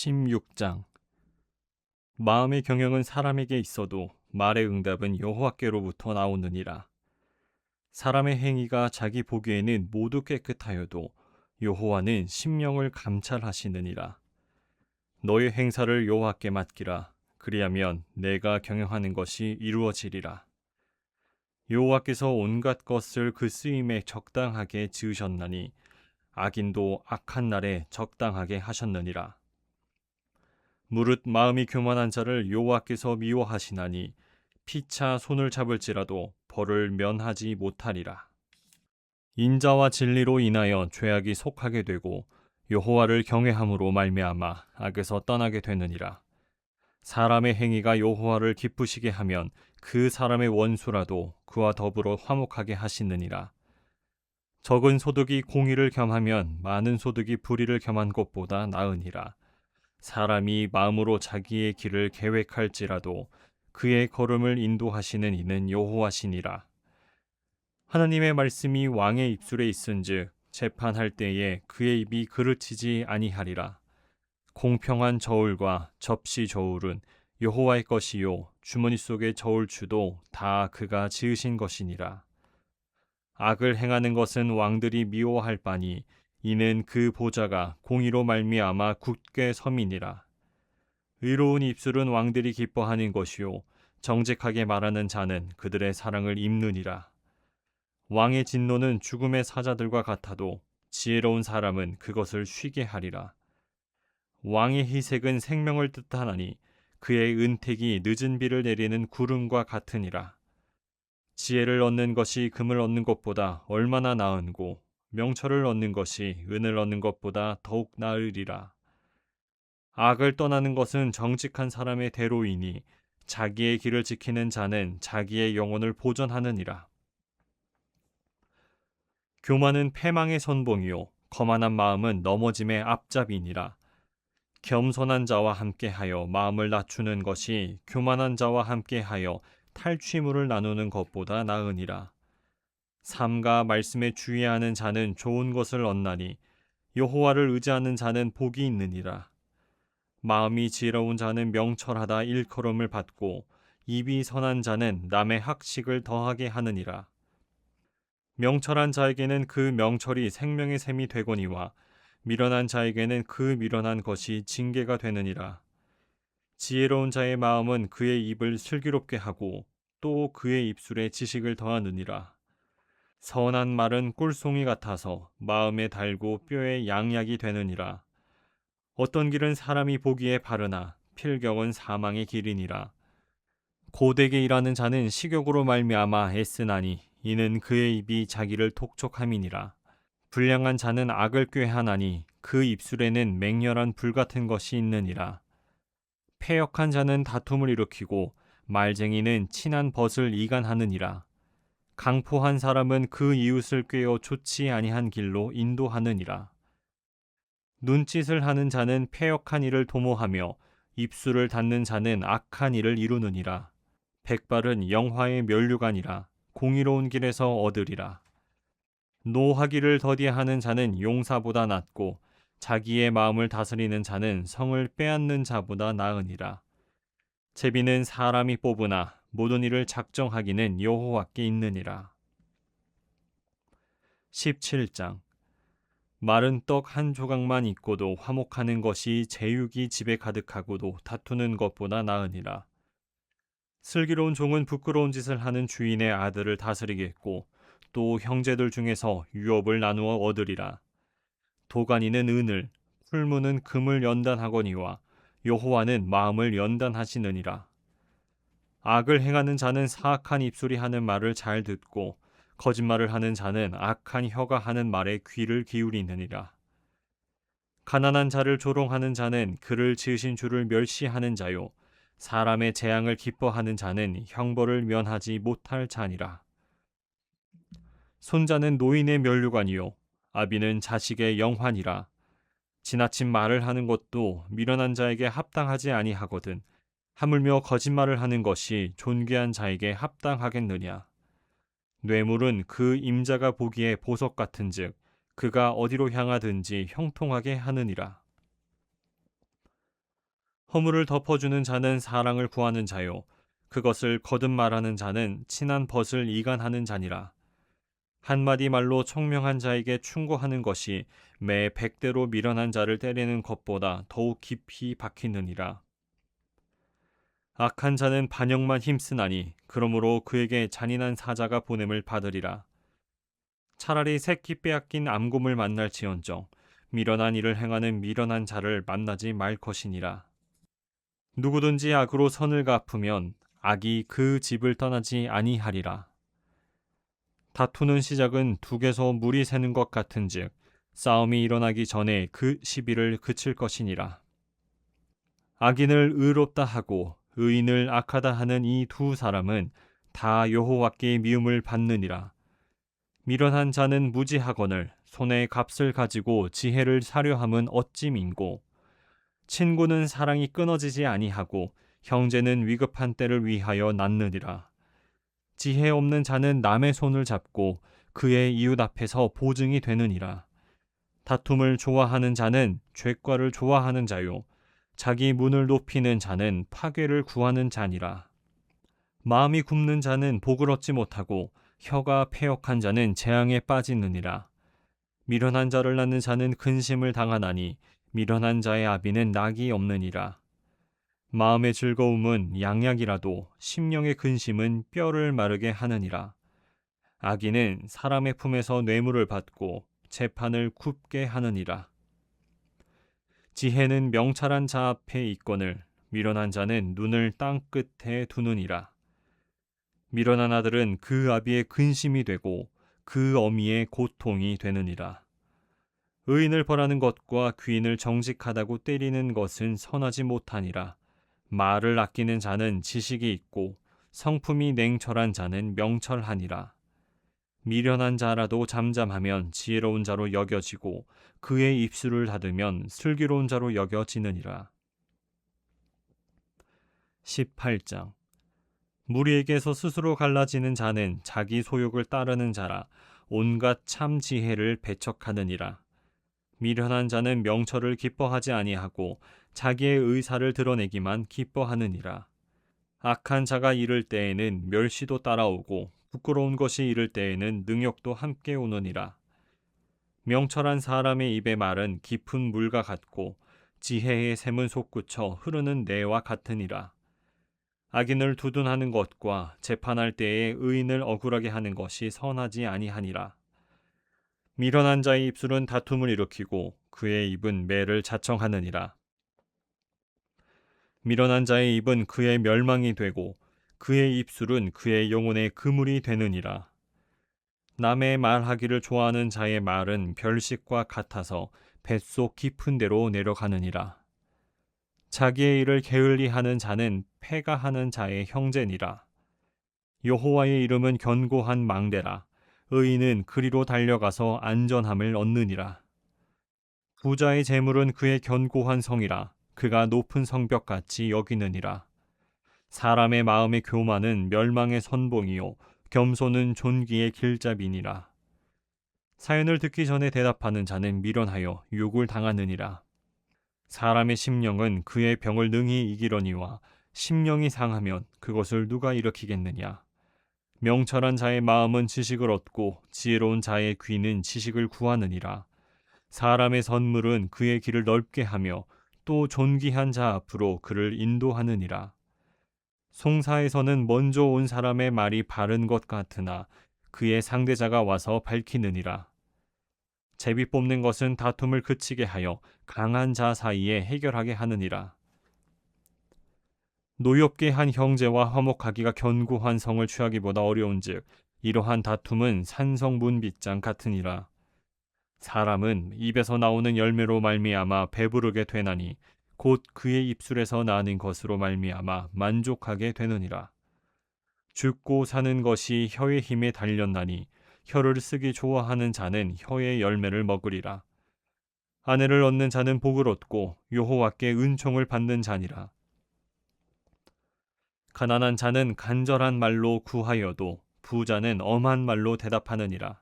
16장. 마음의 경영은 사람에게 있어도 말의 응답은 여호와께로부터 나오느니라. 사람의 행위가 자기 보기에는 모두 깨끗하여도 여호와는 심령을 감찰하시느니라. 너의 행사를 여호와께 맡기라. 그리하면 내가 경영하는 것이 이루어지리라. 여호와께서 온갖 것을 그 쓰임에 적당하게 지으셨나니 악인도 악한 날에 적당하게 하셨느니라. 무릇 마음이 교만한 자를 여호와께서 미워하시나니 피차 손을 잡을지라도 벌을 면하지 못하리라. 인자와 진리로 인하여 죄악이 속하게 되고 여호와를 경외함으로 말미암아 악에서 떠나게 되느니라. 사람의 행위가 여호와를 기쁘시게 하면 그 사람의 원수라도 그와 더불어 화목하게 하시느니라. 적은 소득이 공의를 겸하면 많은 소득이 불의를 겸한 것보다 나으니라. 사람이 마음으로 자기의 길을 계획할지라도 그의 걸음을 인도하시는 이는 여호와시니라. 하나님의 말씀이 왕의 입술에 있은즉 재판할 때에 그의 입이 그르치지 아니하리라. 공평한 저울과 접시 저울은 여호와의 것이요 주머니 속의 저울추도 다 그가 지으신 것이니라. 악을 행하는 것은 왕들이 미워할 바니 이는 그 보좌가 공의로 말미암아 굳게 섬이니라. 의로운 입술은 왕들이 기뻐하는 것이요 정직하게 말하는 자는 그들의 사랑을 입느니라. 왕의 진노는 죽음의 사자들과 같아도 지혜로운 사람은 그것을 쉬게 하리라. 왕의 희색은 생명을 뜻하나니 그의 은택이 늦은 비를 내리는 구름과 같으니라. 지혜를 얻는 것이 금을 얻는 것보다 얼마나 나은고 명철을 얻는 것이 은을 얻는 것보다 더욱 나으리라. 악을 떠나는 것은 정직한 사람의 대로이니 자기의 길을 지키는 자는 자기의 영혼을 보전하느니라. 교만은 패망의 선봉이요 거만한 마음은 넘어짐의 앞잡이니라. 겸손한 자와 함께하여 마음을 낮추는 것이 교만한 자와 함께하여 탈취물을 나누는 것보다 나으니라. 삼가 말씀에 주의하는 자는 좋은 것을 얻나니 여호와를 의지하는 자는 복이 있느니라. 마음이 지혜로운 자는 명철하다 일컬음을 받고 입이 선한 자는 남의 학식을 더하게 하느니라. 명철한 자에게는 그 명철이 생명의 샘이 되거니와 미련한 자에게는 그 미련한 것이 징계가 되느니라. 지혜로운 자의 마음은 그의 입을 슬기롭게 하고 또 그의 입술에 지식을 더하느니라. 선한 말은 꿀송이 같아서 마음에 달고 뼈에 양약이 되느니라. 어떤 길은 사람이 보기에 바르나 필경은 사망의 길이니라. 고되게 일하는 자는 식욕으로 말미암아 애쓰나니 이는 그의 입이 자기를 독촉함이니라. 불량한 자는 악을 꾀하나니 그 입술에는 맹렬한 불 같은 것이 있느니라. 패역한 자는 다툼을 일으키고 말쟁이는 친한 벗을 이간하느니라. 강포한 사람은 그 이웃을 꾀어 좋지 아니한 길로 인도하느니라. 눈짓을 하는 자는 패역한 일을 도모하며 입술을 닫는 자는 악한 일을 이루느니라. 백발은 영화의 면류관이라 공의로운 길에서 얻으리라. 노하기를 더디하는 자는 용사보다 낫고 자기의 마음을 다스리는 자는 성을 빼앗는 자보다 나으니라. 제비는 사람이 뽑으나 모든 일을 작정하기는 여호와께 있느니라. 17장. 마른 떡 한 조각만 있고도 화목하는 것이 제육이 집에 가득하고도 다투는 것보다 나으니라. 슬기로운 종은 부끄러운 짓을 하는 주인의 아들을 다스리겠고 또 형제들 중에서 유업을 나누어 얻으리라. 도가니는 은을, 풀무는 금을 연단하거니와 여호와는 마음을 연단하시느니라. 악을 행하는 자는 사악한 입술이 하는 말을 잘 듣고 거짓말을 하는 자는 악한 혀가 하는 말에 귀를 기울이느니라. 가난한 자를 조롱하는 자는 그를 지으신 주를 멸시하는 자요 사람의 재앙을 기뻐하는 자는 형벌을 면하지 못할 자니라. 손자는 노인의 면류관이요 아비는 자식의 영환이라. 지나친 말을 하는 것도 미련한 자에게 합당하지 아니하거든 하물며 거짓말을 하는 것이 존귀한 자에게 합당하겠느냐. 뇌물은 그 임자가 보기에 보석 같은즉 그가 어디로 향하든지 형통하게 하느니라. 허물을 덮어주는 자는 사랑을 구하는 자요 그것을 거듭 말하는 자는 친한 벗을 이간하는 자니라. 한마디 말로 총명한 자에게 충고하는 것이 매 100대로 미련한 자를 때리는 것보다 더욱 깊이 박히느니라. 악한 자는 반역만 힘쓰나니 그러므로 그에게 잔인한 사자가 보냄을 받으리라. 차라리 새끼 빼앗긴 암곰을 만날지언정 미련한 일을 행하는 미련한 자를 만나지 말 것이니라. 누구든지 악으로 선을 갚으면 악이 그 집을 떠나지 아니하리라. 다투는 시작은 둑에서 물이 새는 것 같은즉 싸움이 일어나기 전에 그 시비를 그칠 것이니라. 악인을 의롭다 하고 의인을 악하다 하는 이 두 사람은 다 여호와께 미움을 받느니라. 미련한 자는 무지하거늘 손에 값을 가지고 지혜를 사려 함은 어찌 민고. 친구는 사랑이 끊어지지 아니하고 형제는 위급한 때를 위하여 낳느니라. 지혜 없는 자는 남의 손을 잡고 그의 이웃 앞에서 보증이 되느니라. 다툼을 좋아하는 자는 죄과를 좋아하는 자요 자기 문을 높이는 자는 파괴를 구하는 자니라. 마음이 굽는 자는 복을 얻지 못하고 혀가 패역한 자는 재앙에 빠지느니라. 미련한 자를 낳는 자는 근심을 당하나니 미련한 자의 아비는 낙이 없느니라. 마음의 즐거움은 양약이라도 심령의 근심은 뼈를 마르게 하느니라. 악인은 사람의 품에서 뇌물을 받고 재판을 굽게 하느니라. 지혜는 명철한 자 앞에 있거늘 미련한 자는 눈을 땅 끝에 두느니라. 미련한 아들은 그 아비의 근심이 되고 그 어미의 고통이 되느니라. 의인을 벌하는 것과 귀인을 정직하다고 때리는 것은 선하지 못하니라. 말을 아끼는 자는 지식이 있고 성품이 냉철한 자는 명철하니라. 미련한 자라도 잠잠하면 지혜로운 자로 여겨지고 그의 입술을 닫으면 슬기로운 자로 여겨지느니라. 18장 무리에게서 스스로 갈라지는 자는 자기 소욕을 따르는 자라 온갖 참 지혜를 배척하느니라. 미련한 자는 명철을 기뻐하지 아니하고 자기의 의사를 드러내기만 기뻐하느니라. 악한 자가 이를 때에는 멸시도 따라오고 부끄러운 것이 이를 때에는 능욕도 함께 오느니라. 명철한 사람의 입의 말은 깊은 물과 같고 지혜의 샘은 솟구쳐 흐르는 내와 같으니라. 악인을 두둔하는 것과 재판할 때에 의인을 억울하게 하는 것이 선하지 아니하니라. 미련한 자의 입술은 다툼을 일으키고 그의 입은 매를 자청하느니라. 미련한 자의 입은 그의 멸망이 되고 그의 입술은 그의 영혼의 그물이 되느니라. 남의 말하기를 좋아하는 자의 말은 별식과 같아서 뱃속 깊은 데로 내려가느니라. 자기의 일을 게을리하는 자는 패가하는 자의 형제니라. 여호와의 이름은 견고한 망대라. 의인은 그리로 달려가서 안전함을 얻느니라. 부자의 재물은 그의 견고한 성이라. 그가 높은 성벽같이 여기느니라. 사람의 마음의 교만은 멸망의 선봉이요 겸손은 존귀의 길잡이니라. 사연을 듣기 전에 대답하는 자는 미련하여 욕을 당하느니라. 사람의 심령은 그의 병을 능히 이기려니와 심령이 상하면 그것을 누가 일으키겠느냐. 명철한 자의 마음은 지식을 얻고 지혜로운 자의 귀는 지식을 구하느니라. 사람의 선물은 그의 길을 넓게 하며 또 존귀한 자 앞으로 그를 인도하느니라. 송사에서는 먼저 온 사람의 말이 바른 것 같으나 그의 상대자가 와서 밝히느니라. 제비 뽑는 것은 다툼을 그치게 하여 강한 자 사이에 해결하게 하느니라. 노엽게 한 형제와 화목하기가 견고한 성을 취하기보다 어려운즉 이러한 다툼은 산성 문빗장 같으니라. 사람은 입에서 나오는 열매로 말미암아 배부르게 되나니 곧 그의 입술에서 나는 것으로 말미암아 만족하게 되느니라. 죽고 사는 것이 혀의 힘에 달렸나니 혀를 쓰기 좋아하는 자는 혀의 열매를 먹으리라. 아내를 얻는 자는 복을 얻고 여호와께 은총을 받는 자니라. 가난한 자는 간절한 말로 구하여도 부자는 엄한 말로 대답하느니라.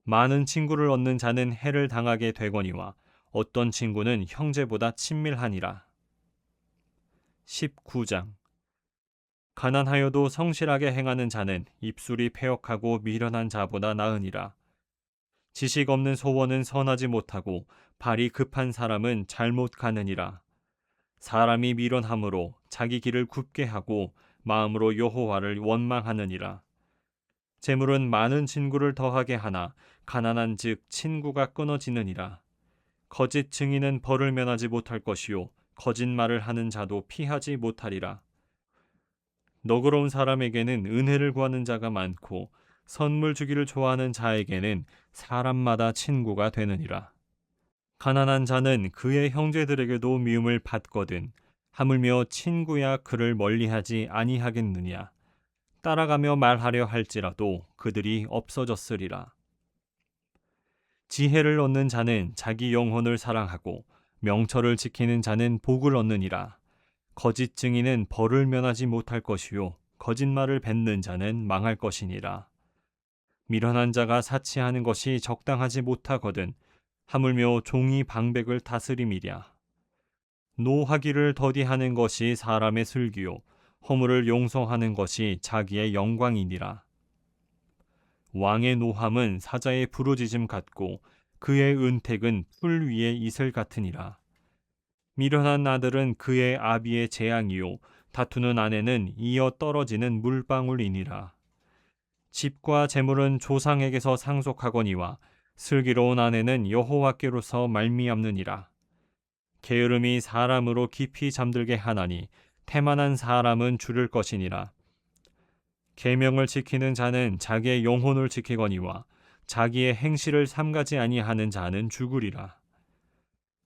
많은 친구를 얻는 자는 해를 당하게 되거니와 어떤 친구는 형제보다 친밀하니라. 19장. 가난하여도 성실하게 행하는 자는 입술이 패역하고 미련한 자보다 나으니라. 지식 없는 소원은 선하지 못하고 발이 급한 사람은 잘못 가느니라. 사람이 미련함으로 자기 길을 굽게 하고 마음으로 여호와를 원망하느니라. 재물은 많은 친구를 더하게 하나 가난한 즉 친구가 끊어지느니라. 거짓 증인은 벌을 면하지 못할 것이요 거짓말을 하는 자도 피하지 못하리라. 너그러운 사람에게는 은혜를 구하는 자가 많고 선물 주기를 좋아하는 자에게는 사람마다 친구가 되느니라. 가난한 자는 그의 형제들에게도 미움을 받거든 하물며 친구야 그를 멀리하지 아니하겠느냐. 따라가며 말하려 할지라도 그들이 없어졌으리라. 지혜를 얻는 자는 자기 영혼을 사랑하고 명철을 지키는 자는 복을 얻느니라. 거짓 증인은 벌을 면하지 못할 것이요 거짓말을 뱉는 자는 망할 것이니라. 미련한 자가 사치하는 것이 적당하지 못하거든 하물며 종이 방백을 다스림이랴. 노하기를 더디하는 것이 사람의 슬기요 허물을 용서하는 것이 자기의 영광이니라. 왕의 노함은 사자의 부르짖음 같고 그의 은택은 풀 위의 이슬 같으니라. 미련한 아들은 그의 아비의 재앙이요 다투는 아내는 이어 떨어지는 물방울이니라. 집과 재물은 조상에게서 상속하거니와 슬기로운 아내는 여호와께로서 말미암느니라. 게으름이 사람으로 깊이 잠들게 하나니 태만한 사람은 줄을 것이니라. 계명을 지키는 자는 자기의 영혼을 지키거니와 자기의 행실을 삼가지 아니하는 자는 죽으리라.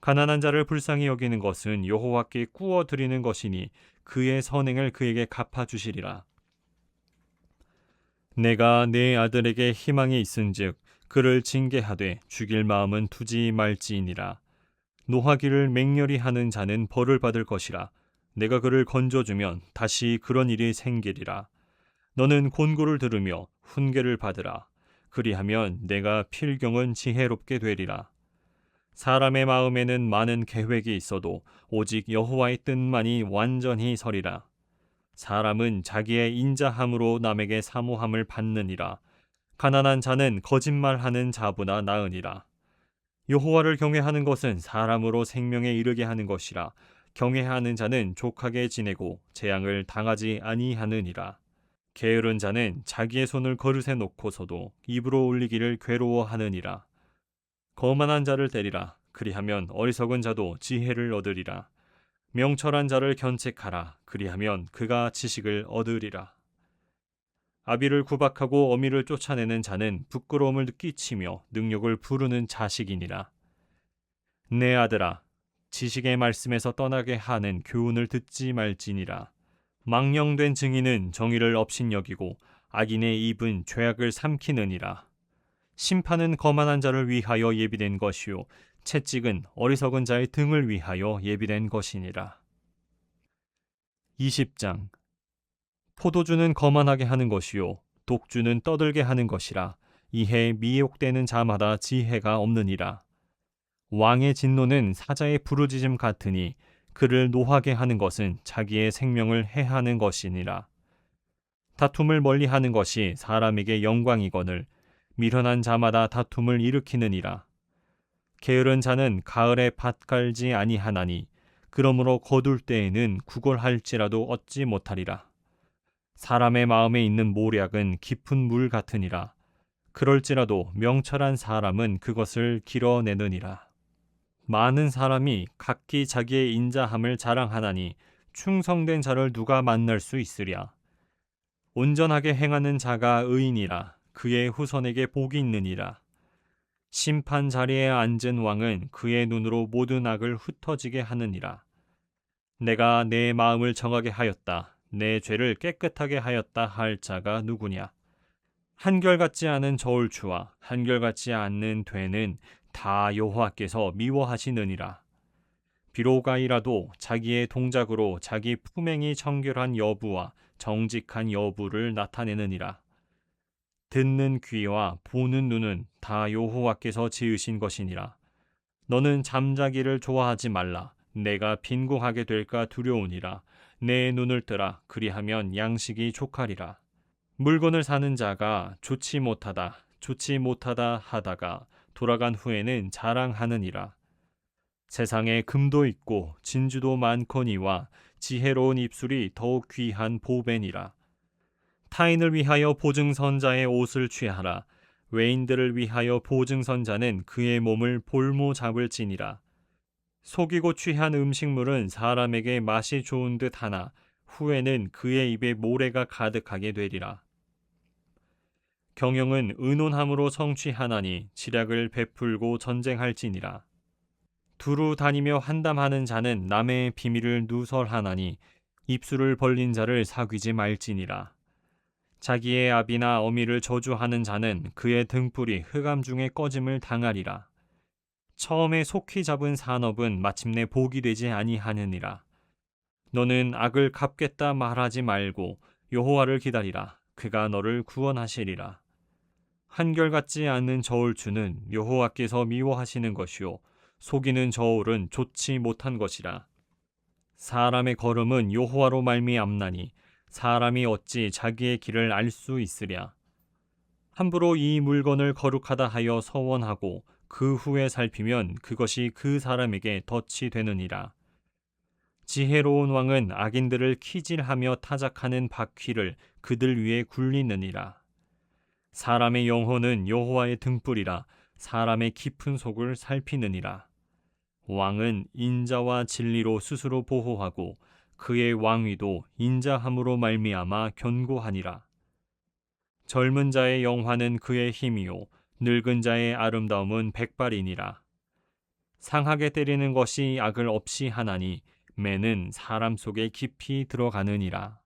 가난한 자를 불쌍히 여기는 것은 여호와께 꾸어 드리는 것이니 그의 선행을 그에게 갚아 주시리라. 내가 내 아들에게 희망이 있은즉 그를 징계하되 죽일 마음은 두지 말지니라. 노하기를 맹렬히 하는 자는 벌을 받을 것이라. 내가 그를 건져주면 다시 그런 일이 생기리라. 너는 곤고를 들으며 훈계를 받으라. 그리하면 내가 필경은 지혜롭게 되리라. 사람의 마음에는 많은 계획이 있어도 오직 여호와의 뜻만이 완전히 서리라. 사람은 자기의 인자함으로 남에게 사모함을 받느니라. 가난한 자는 거짓말하는 자보다 나으니라. 여호와를 경외하는 것은 사람으로 생명에 이르게 하는 것이라. 경외하는 자는 족하게 지내고 재앙을 당하지 아니하느니라. 게으른 자는 자기의 손을 그릇에 놓고서도 입으로 올리기를 괴로워하느니라. 거만한 자를 때리라. 그리하면 어리석은 자도 지혜를 얻으리라. 명철한 자를 견책하라. 그리하면 그가 지식을 얻으리라. 아비를 구박하고 어미를 쫓아내는 자는 부끄러움을 끼치며 능욕을 부르는 자식이니라. 내 아들아, 지식의 말씀에서 떠나게 하는 교훈을 듣지 말지니라. 망령된 증인은 정의를 업신여기고 악인의 입은 죄악을 삼키느니라. 심판은 거만한 자를 위하여 예비된 것이요 채찍은 어리석은 자의 등을 위하여 예비된 것이니라. 20장. 포도주는 거만하게 하는 것이요 독주는 떠들게 하는 것이라. 이에 미혹되는 자마다 지혜가 없느니라. 왕의 진노는 사자의 부르짖음 같으니 그를 노하게 하는 것은 자기의 생명을 해하는 것이니라. 다툼을 멀리하는 것이 사람에게 영광이거늘 미련한 자마다 다툼을 일으키느니라. 게으른 자는 가을에 밭 갈지 아니하나니 그러므로 거둘 때에는 구걸할지라도 얻지 못하리라. 사람의 마음에 있는 모략은 깊은 물 같으니라. 그럴지라도 명철한 사람은 그것을 길어내느니라. 많은 사람이 각기 자기의 인자함을 자랑하나니 충성된 자를 누가 만날 수 있으랴. 온전하게 행하는 자가 의인이라. 그의 후손에게 복이 있느니라. 심판 자리에 앉은 왕은 그의 눈으로 모든 악을 흩어지게 하느니라. 내가 내 마음을 정하게 하였다. 내 죄를 깨끗하게 하였다 할 자가 누구냐? 한결같지 않은 저울추와 한결같지 않는 되는 다 여호와께서 미워하시느니라. 비록 아이라도 자기의 동작으로 자기 품행이 청결한 여부와 정직한 여부를 나타내느니라. 듣는 귀와 보는 눈은 다 여호와께서 지으신 것이니라. 너는 잠자기를 좋아하지 말라. 내가 빈궁하게 될까 두려우니라. 내 눈을 뜨라. 그리하면 양식이 족하리라. 물건을 사는 자가 좋지 못하다 하다가 돌아간 후에는 자랑하느니라. 세상에 금도 있고 진주도 많거니와 지혜로운 입술이 더욱 귀한 보배니라. 타인을 위하여 보증선자의 옷을 취하라. 외인들을 위하여 보증선자는 그의 몸을 볼모 잡을지니라. 속이고 취한 음식물은 사람에게 맛이 좋은 듯 하나 후에는 그의 입에 모래가 가득하게 되리라. 경영은 의논함으로 성취하나니 지략을 베풀고 전쟁할지니라. 두루 다니며 한담하는 자는 남의 비밀을 누설하나니 입술을 벌린 자를 사귀지 말지니라. 자기의 아비나 어미를 저주하는 자는 그의 등불이 흑암 중에 꺼짐을 당하리라. 처음에 속히 잡은 산업은 마침내 복이 되지 아니하느니라. 너는 악을 갚겠다 말하지 말고 여호와를 기다리라. 그가 너를 구원하시리라. 한결같지 않는 저울추는 여호와께서 미워하시는 것이요 속이는 저울은 좋지 못한 것이라. 사람의 걸음은 여호와로 말미암나니 사람이 어찌 자기의 길을 알 수 있으랴. 함부로 이 물건을 거룩하다 하여 서원하고 그 후에 살피면 그것이 그 사람에게 덫이 되느니라. 지혜로운 왕은 악인들을 키질하며 타작하는 바퀴를 그들 위에 굴리느니라. 사람의 영혼은 여호와의 등불이라. 사람의 깊은 속을 살피느니라. 왕은 인자와 진리로 스스로 보호하고 그의 왕위도 인자함으로 말미암아 견고하니라. 젊은 자의 영화는 그의 힘이요 늙은 자의 아름다움은 백발이니라. 상하게 때리는 것이 악을 없이 하나니 매는 사람 속에 깊이 들어가느니라.